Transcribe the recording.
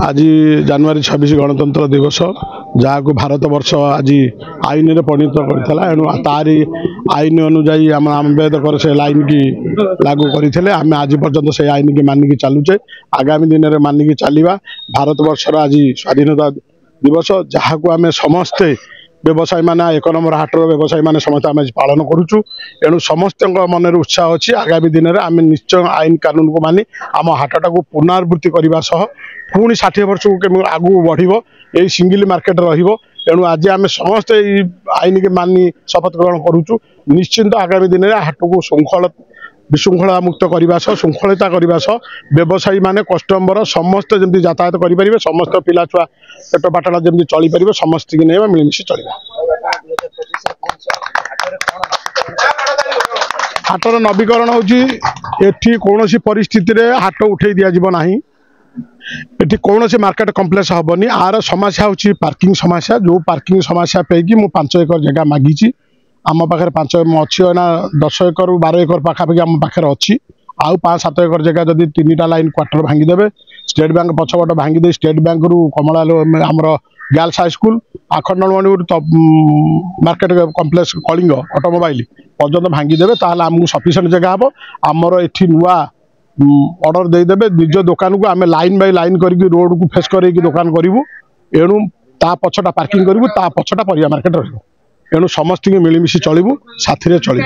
आज जनवरी 26 गणतंत्र दिवस जहाँ को भारत वर्ष आज आईन में परिणत कर तारी आईन अनुजाई आम आम्बेडकर से लाइन की लागू करते आम आज पर्यंत से आईन की मानिकी चलुचे आगामी दिन में मानिकी चलवा भारत वर्षर आज स्वाधीनता दिवस जहाँ को आम समस्ते व्यवसायी मैंने 1 नंबर हाटर व्यवसायी मैंने समस्त आम पालन करुचु एणु समस्त मन उत्साह अच्छी आगामी दिन में आम निश्चय आईन कानून को मानि आम हाटटा को पुनरावृत्ति करने सह पुणी 60 वर्ष को आगू बढ़ यही सिंगल मार्केट रेणु आज आम समस्त आईन के मानि शपथ ग्रहण करुचु निश्चिंत आगामी दिन में हाट को विशृंखला मुक्त करने श्रृंखलिता करने व्यवसायी माने कस्टमर समस्त जमी यातायात करेंगे समस्त पिला छुआ पेट पाटला जमी चली पारे समस्त की नहीं मिलमिशी चलवा हाटर नवीकरण होती कौन परिस्थिति हाट उठे दिज्व ना ये कौन मार्केट कम्प्लेक्स हेनी आर समस्या हूँ पार्किंग समस्या जो पार्किंग समस्या पैकी मुझे 5 एकर जगह मागिची आम पाखे 5 अच्छी ना 10 एकर 12 एकर पाखापाखि आम पाखे अच्छी आउ 5-7 एकर जगह जब 3टा लाइन क्वार्टर भांगीदेवे स्टेट बैंक पछपट भांगीदे स्टेट बैंक रु कमला आमर girls high school Akhandamani market complex Kalinga automobile पर्यटन भांगीदेवे ताल आमको सफिसीयंट जगह हम आमर ये नुआ ऑर्डर देदेवे निज दुकान को आम लाइन बाय लाइन करके रोड को फेस कर दुकान करूँ एणु ता पछटा पार्किंग करूँ ता पछटा परिया मार्केट रही एणु समस्त मिलमिशी चलू साथी चलू।